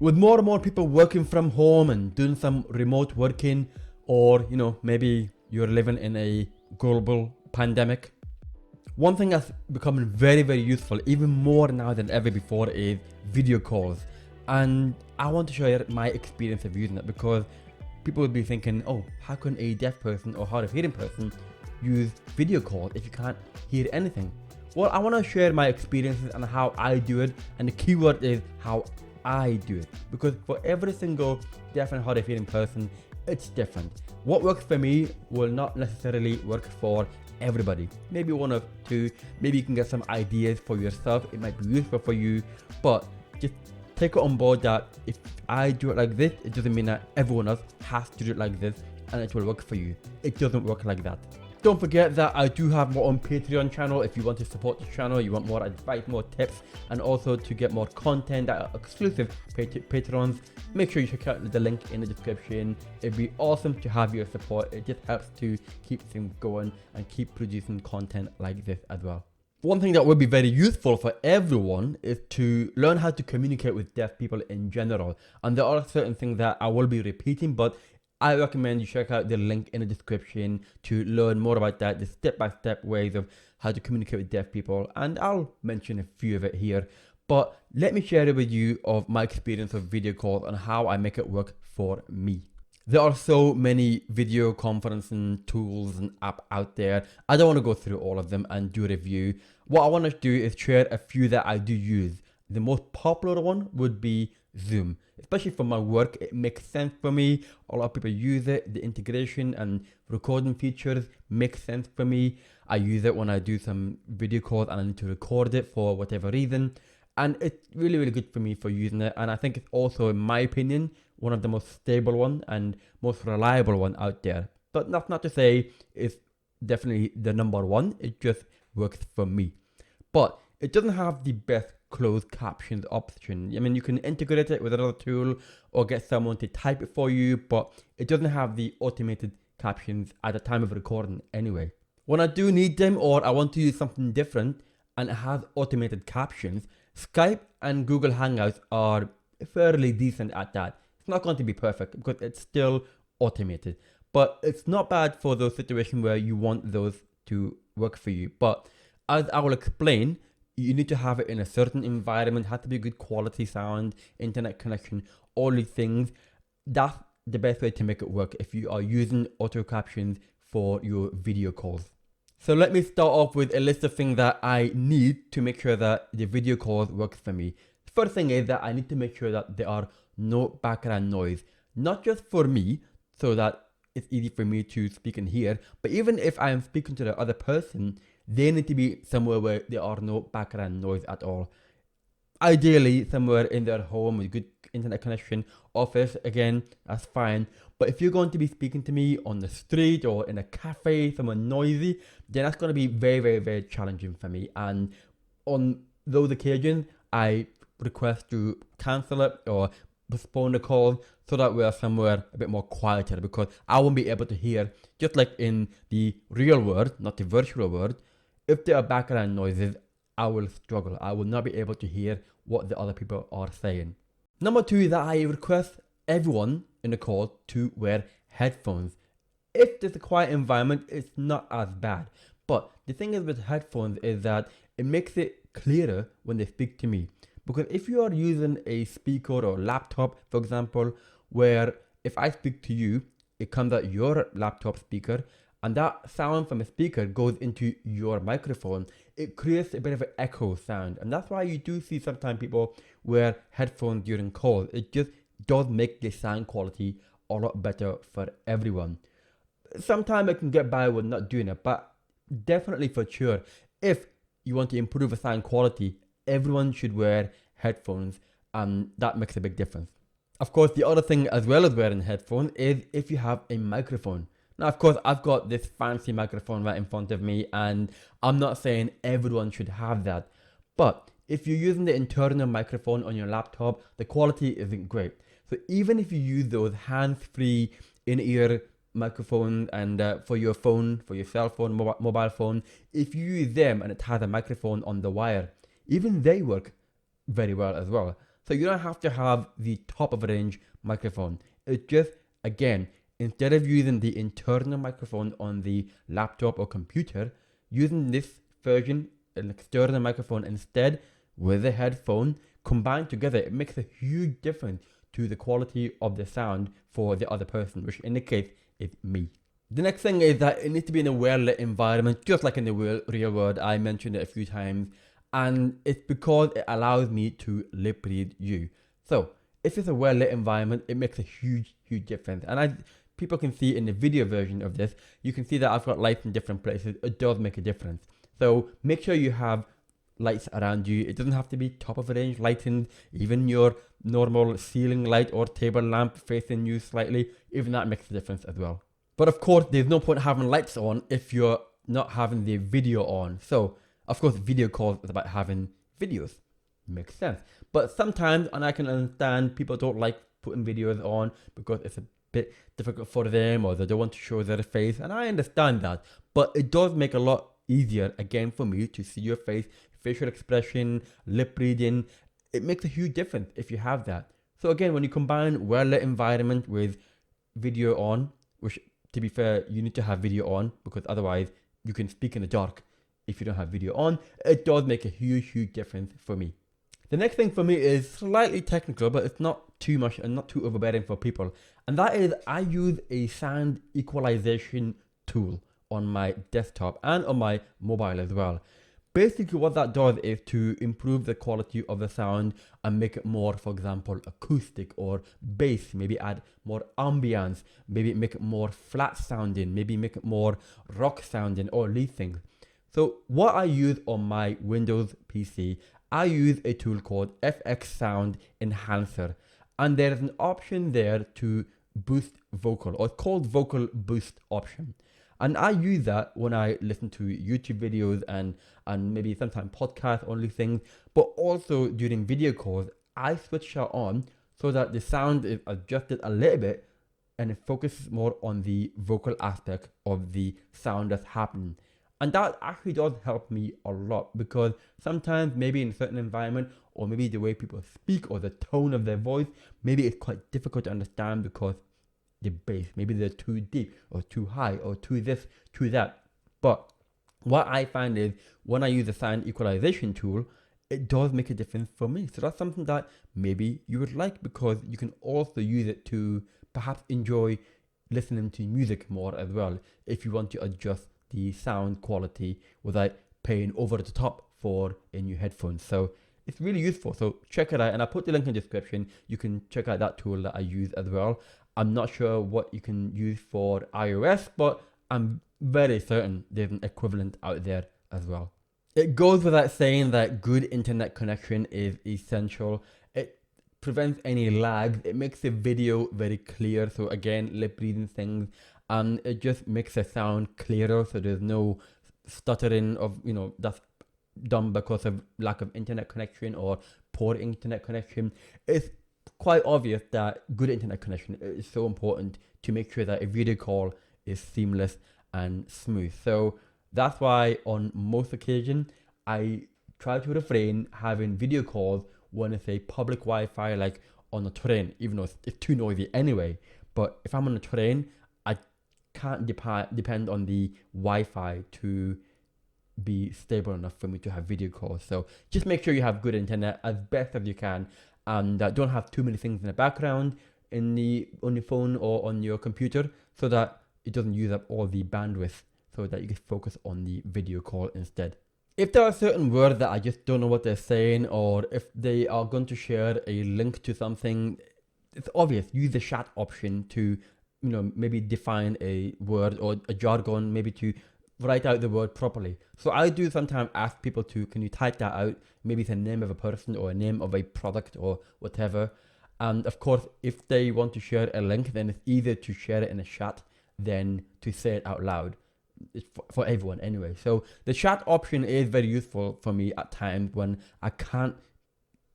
With more and more people working from home and doing some remote working, or maybe you're living in a global pandemic, one thing that's becoming very, very useful, even more now than ever before, is video calls. And I want to share my experience of using it, because people would be thinking, oh, how can a deaf person or hard of hearing person use video calls if you can't hear anything? Well, I want to share my experiences and how I do it, and the keyword is how I do it, because for every single deaf and hard of hearing person, it's different. What works for me will not necessarily work for everybody. Maybe one or two, maybe you can get some ideas for yourself, it might be useful for you, but just take it on board that if I do it like this, it doesn't mean that everyone else has to do it like this and it will work for you. It doesn't work like that. Don't forget that I do have my own Patreon channel. If you want to support the channel, you want more advice, more tips, and also to get more content that are exclusive patrons, make sure you check out the link in the description. It'd be awesome to have your support. It just helps to keep things going and keep producing content like this as well. One thing that would be very useful for everyone is to learn how to communicate with deaf people in general. And there are certain things that I will be repeating, but I recommend you check out the link in the description to learn more about that, the step-by-step ways of how to communicate with deaf people. And I'll mention a few of it here. But let me share it with you of my experience of video calls and how I make it work for me. There are so many video conferencing tools and apps out there. I don't want to go through all of them and do a review. What I want to do is share a few that I do use. The most popular one would be Zoom. Especially for my work, it makes sense for me. A lot of people use it. The integration and recording features make sense for me. I use it when I do some video calls and I need to record it for whatever reason. And it's really, really good for me for using it. And I think it's also, in my opinion, one of the most stable one and most reliable one out there. But that's not to say it's definitely the number one. It just works for me. But it doesn't have the best closed captions option. I mean, you can integrate it with another tool or get someone to type it for you, but it doesn't have the automated captions at the time of recording anyway. When I do need them or I want to use something different and it has automated captions, Skype and Google Hangouts are fairly decent at that. It's not going to be perfect because it's still automated, but it's not bad for those situations where you want those to work for you. But as I will explain, you need to have it in a certain environment, has to be good quality sound, internet connection, all these things. That's the best way to make it work if you are using auto captions for your video calls. So let me start off with a list of things that I need to make sure that the video calls works for me. The first thing is that I need to make sure that there are no background noise, not just for me, so that it's easy for me to speak and hear, but even if I am speaking to the other person, they need to be somewhere where there are no background noise at all. Ideally, somewhere in their home with good internet connection, office, again, that's fine. But if you're going to be speaking to me on the street or in a cafe, somewhere noisy, then that's going to be very, very, very challenging for me. And on those occasions, I request to cancel it or postpone the call so that we're somewhere a bit more quieter, because I won't be able to hear, just like in the real world, not the virtual world. If there are background noises, I will struggle. I will not be able to hear what the other people are saying. Number two is that I request everyone in the call to wear headphones. If there's a quiet environment, it's not as bad. But the thing is with headphones is that it makes it clearer when they speak to me. Because if you are using a speaker or laptop, for example, where if I speak to you, it comes out your laptop speaker, and that sound from a speaker goes into your microphone, it creates a bit of an echo sound. And that's why you do see sometimes people wear headphones during calls. It just does make the sound quality a lot better for everyone. Sometimes I can get by with not doing it, but definitely for sure, if you want to improve the sound quality, everyone should wear headphones, and that makes a big difference. Of course, the other thing as well as wearing headphones is if you have a microphone. Now, of course, I've got this fancy microphone right in front of me, and I'm not saying everyone should have that. But if you're using the internal microphone on your laptop, the quality isn't great. So even if you use those hands-free in-ear microphones and for your phone, for your cell phone, mobile phone, if you use them and it has a microphone on the wire, even they work very well as well. So you don't have to have the top of the range microphone. It's just, again, instead of using the internal microphone on the laptop or computer, using this version, an external microphone instead with a headphone, combined together, it makes a huge difference to the quality of the sound for the other person, which in the case is me. The next thing is that it needs to be in a well-lit environment, just like in the real world. I mentioned it a few times, and it's because it allows me to lip read you. So if it's a well-lit environment, it makes a huge difference. And people can see in the video version of this, you can see that I've got lights in different places. It does make a difference. So make sure you have lights around you. It doesn't have to be top of the range lighting. Even your normal ceiling light or table lamp facing you slightly, even that makes a difference as well. But of course, there's no point having lights on if you're not having the video on. So of course, video calls is about having videos. Makes sense. But sometimes, and I can understand, people don't like putting videos on because it's a bit difficult for them, or they don't want to show their face, and I understand that. But it does make a lot easier, again, for me to see your face, facial expression, lip reading. It makes a huge difference if you have that. So again, when you combine well-lit environment with video on, which to be fair, you need to have video on because otherwise you can speak in the dark if you don't have video on. It does make a huge difference for me. The next thing for me is slightly technical, but it's not too much and not too overbearing for people. And that is, I use a sound equalization tool on my desktop and on my mobile as well. Basically what that does is to improve the quality of the sound and make it more, for example, acoustic or bass, maybe add more ambience, maybe make it more flat sounding, maybe make it more rock sounding, or these things. So what I use on my Windows PC, I use a tool called FX Sound Enhancer, and there's an option there to boost vocal, or it's called vocal boost option. And I use that when I listen to YouTube videos and maybe sometimes podcast only things, but also during video calls, I switch that on so that the sound is adjusted a little bit and it focuses more on the vocal aspect of the sound that's happening. And that actually does help me a lot, because sometimes maybe in a certain environment, or maybe the way people speak or the tone of their voice, maybe it's quite difficult to understand because the bass, maybe they're too deep or too high or too this, too that. But what I find is when I use the sound equalization tool, it does make a difference for me. So that's something that maybe you would like, because you can also use it to perhaps enjoy listening to music more as well, if you want to adjust the sound quality without paying over the top for a new headphones. So it's really useful. So check it out, and I'll put the link in the description. You can check out that tool that I use as well. I'm not sure what you can use for iOS, but I'm very certain there's an equivalent out there as well. It goes without saying that good internet connection is essential. It prevents any lag. It makes the video very clear. So again, lip reading things, and it just makes the sound clearer. So there's no stuttering of, that's done because of lack of internet connection or poor internet connection. It's quite obvious that good internet connection is so important to make sure that a video call is seamless and smooth. So that's why on most occasions I try to refrain having video calls when it's a public Wi-Fi, like on a train, even though it's too noisy anyway. But if I'm on a train, I can't depend on the Wi-Fi to be stable enough for me to have video calls. So just make sure you have good internet as best as you can, and don't have too many things in the background on your phone or on your computer, so that it doesn't use up all the bandwidth, so that you can focus on the video call instead. If there are certain words that I just don't know what they're saying, or if they are going to share a link to something, it's obvious. Use the chat option to, maybe define a word or a jargon, maybe to write out the word properly. So I do sometimes ask people can you type that out? Maybe it's a name of a person or a name of a product or whatever. And of course, if they want to share a link, then it's easier to share it in a chat than to say it out loud. It's for everyone anyway. So the chat option is very useful for me at times when I can't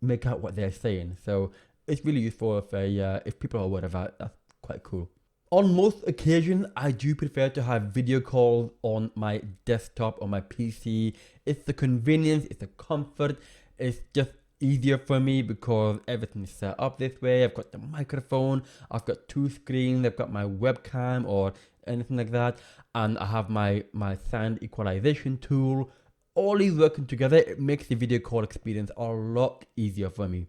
make out what they're saying. So it's really useful if people are aware of that. That's quite cool. On most occasions, I do prefer to have video calls on my desktop or my PC. It's the convenience, it's the comfort, it's just easier for me because everything's set up this way. I've got the microphone, I've got 2 screens, I've got my webcam or anything like that, and I have my sound equalization tool. All these working together, it makes the video call experience a lot easier for me.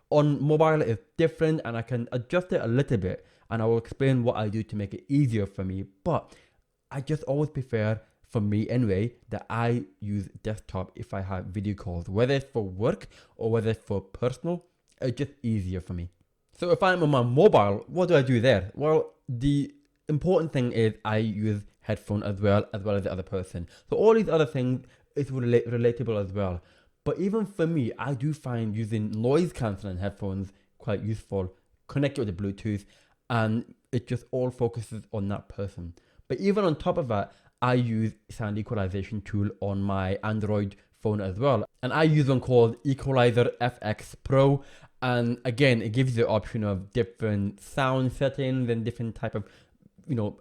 On mobile, it's different and I can adjust it a little bit, and I will explain what I do to make it easier for me. But I just always prefer, for me anyway, that I use desktop if I have video calls, whether it's for work or whether it's for personal. It's just easier for me. So if I'm on my mobile, what do I do there? Well, the important thing is I use headphone as well as the other person. So all these other things is relatable as well. But even for me, I do find using noise cancelling headphones quite useful. Connect it with the Bluetooth, and it just all focuses on that person. But even on top of that, I use sound equalization tool on my Android phone as well. And I use one called Equalizer FX Pro. And again, it gives you the option of different sound settings and different type of,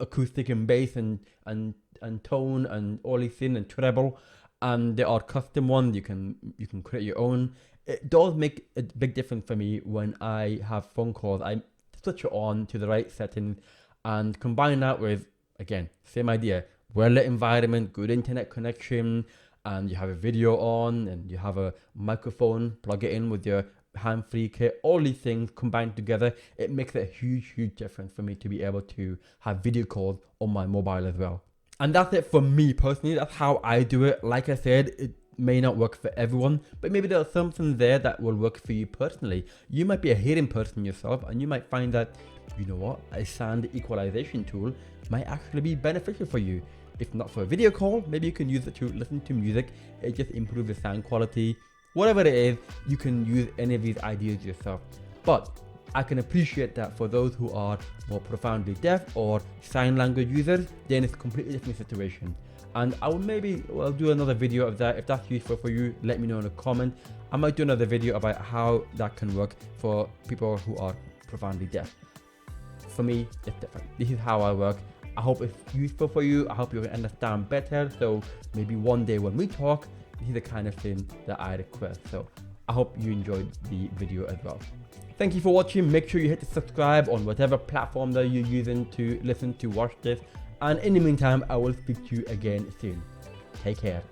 acoustic and bass and tone and all these things and treble. And there are custom ones, you can create your own. It does make a big difference for me when I have phone calls. I switch it on to the right setting and combine that with, again, same idea, well-lit environment, good internet connection, and you have a video on and you have a microphone, plug it in with your hand-free kit. All these things combined together, it makes a huge difference for me to be able to have video calls on my mobile as well. And that's it for me personally. That's how I do it. Like I said, it may not work for everyone, but maybe there's something there that will work for you personally. You might be a hearing person yourself, and you might find that, you know what, a sound equalization tool might actually be beneficial for you. If not for a video call, maybe you can use it to listen to music. It just improves the sound quality. Whatever it is, you can use any of these ideas yourself. But I can appreciate that for those who are more profoundly deaf or sign language users, then it's a completely different situation. And I will do another video of that. If that's useful for you, let me know in a comment. I might do another video about how that can work for people who are profoundly deaf. For me, it's different. This is how I work. I hope it's useful for you. I hope you can understand better. So maybe one day when we talk, this is the kind of thing that I request. So I hope you enjoyed the video as well. Thank you for watching. Make sure you hit the subscribe on whatever platform that you're using to listen to watch this. And in the meantime, I will speak to you again soon. Take care.